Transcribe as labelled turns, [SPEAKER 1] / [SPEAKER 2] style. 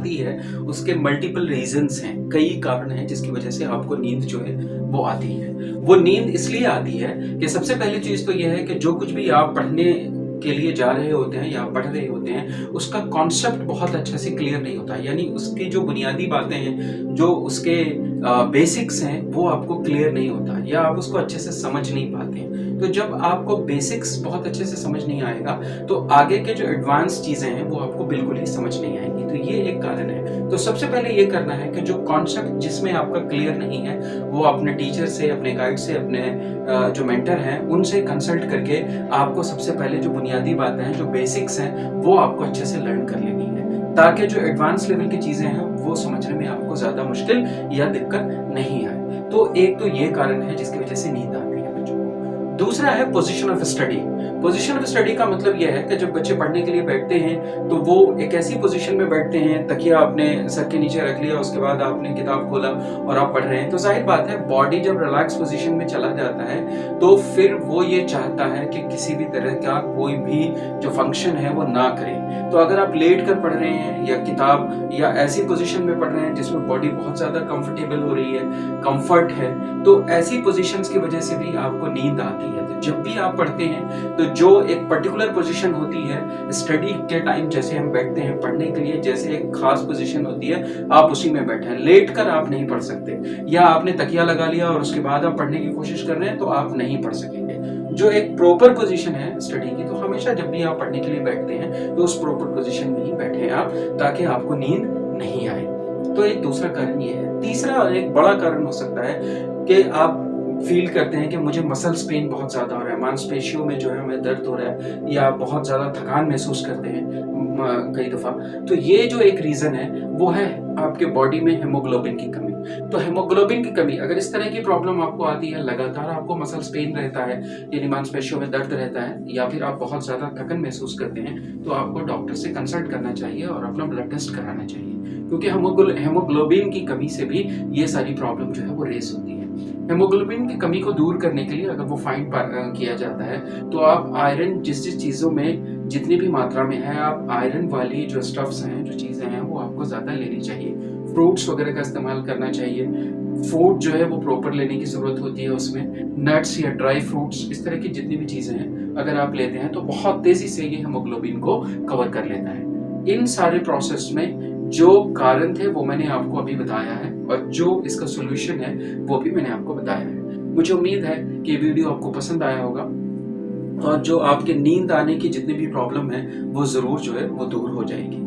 [SPEAKER 1] आती है उसके मल्टीपल रीजंस हैं, कई कारण हैं जिसकी वजह से आपको नींद जो है वो आती है। वो नींद इसलिए आती है कि सबसे पहली चीज तो यह है कि जो कुछ भी आप पढ़ने के लिए जा रहे होते हैं या पढ़ रहे होते हैं उसका कॉन्सेप्ट बहुत अच्छे से क्लियर नहीं होता, यानी उसकी जो बुनियादी बातें हैं, जो उसके बेसिक्स हैं, वो आपको क्लियर नहीं होता या आप उसको अच्छे से समझ नहीं पाते हैं। तो जब आपको बेसिक्स बहुत अच्छे से समझ नहीं आएगा तो आगे के जो एडवांस चीजें हैं वो आपको बिल्कुल ही समझ नहीं आएंगी। तो ये एक कारण है। तो सबसे पहले ये करना है कि जो कॉन्सेप्ट जिसमें आपका क्लियर नहीं है वो अपने टीचर से, अपने गाइड से, अपने जो मेंटर हैं उनसे कंसल्ट करके आपको सबसे पहले जो बुनियादी बातें हैं, जो बेसिक्स हैं, वो आपको अच्छे से लर्न कर लेनी है, ताकि जो एडवांस लेवल की चीजें हैं वो समझने में आपको ज्यादा मुश्किल या दिक्कत नहीं आए। तो एक तो ये कारण है जिसकी वजह से नींद आती है बच्चों को। दूसरा है position of study. Position of study का मतलब यह है कि जब बच्चे पढ़ने के लिए बैठते हैं तो वो एक ऐसी पोजीशन में बैठते हैं, तकिया आपने सर के नीचे रख लिया, उसके बाद आपने किताब खोला और आप पढ़ रहे हैं, तो जाहिर बात है बॉडी जब रिलैक्स पोजीशन में चला जाता है तो फिर वो ये चाहता है कि किसी भी तरह का कोई भी जो फंक्शन है वो ना करे। तो अगर आप लेट कर पढ़ रहे हैं या किताब या ऐसी पोजीशन में पढ़ रहे हैं जिसमें बॉडी बहुत ज्यादा कंफर्टेबल हो रही है, कंफर्ट है, तो ऐसी पोजीशंस की वजह से भी आपको नींद आती है। तो जब भी आप पढ़ते हैं तो जो एक पर्टिकुलर पोजीशन होती है स्टडी के टाइम, जैसे हम बैठते हैं पढ़ने के लिए, जैसे एक खास पोजीशन होती है, आप उसी में बैठे हैं। लेट कर आप नहीं पढ़ सकते, या आपने तकिया लगा लिया और उसके बाद आप पढ़ने की कोशिश कर रहे हैं तो आप नहीं पढ़ सकेंगे। जो एक प्रॉपर पोजीशन है स्टडी की, तो हमेशा जब भी आप पढ़ने के लिए बैठते हैं तो उस प्रॉपर पोजीशन में ही बैठे आप, ताकि आपको नींद नहीं आए। तो एक दूसरा कारण ये है। तीसरा एक बड़ा कारण हो सकता है कि आप फील करते हैं कि मुझे मसल्स पेन बहुत ज्यादा हो रहा है, मांसपेशियों में जो है हमें दर्द हो रहा है, या बहुत ज्यादा थकान महसूस करते हैं कई दफा। तो ये जो एक रीजन है वो है आपके बॉडी में हेमोग्लोबिन की कमी। तो हेमोग्लोबिन की कमी, अगर इस तरह की प्रॉब्लम आपको आती है, लगातार आपको मसल्स पेन रहता है, यानी मांसपेशियों में दर्द रहता है, या फिर आप बहुत ज्यादा थकन महसूस करते हैं, तो आपको डॉक्टर से कंसल्ट करना चाहिए और अपना ब्लड टेस्ट कराना चाहिए, क्योंकि हेमोग्लोबिन की कमी से भी ये सारी प्रॉब्लम जो है वो रेस होती है। हेमोग्लोबिन की कमी को दूर करने के लिए अगर वो फाइंड किया जाता है तो आप आयरन जिस जिस चीजों में जितनी भी मात्रा में है, आप आयरन वाली जो स्टफ्स हैं, जो चीजें हैं, वो आपको ज्यादा लेनी चाहिए। फ्रूट्स वगैरह का इस्तेमाल करना चाहिए। फूड जो है वो प्रॉपर लेने की जरूरत होती है, उसमें नट्स या ड्राई फ्रूट्स, इस तरह की जितनी भी चीजें हैं अगर आप लेते हैं तो बहुत तेजी से ये हेमोग्लोबिन को कवर कर लेता है। इन सारे प्रोसेस में जो कारण थे वो मैंने आपको अभी बताया है, और जो इसका सोल्यूशन है वो भी मैंने आपको बताया है। मुझे उम्मीद है कि ये वीडियो आपको पसंद आया होगा, और जो आपके नींद आने की जितनी भी प्रॉब्लम है वो जरूर जो है वो दूर हो जाएगी।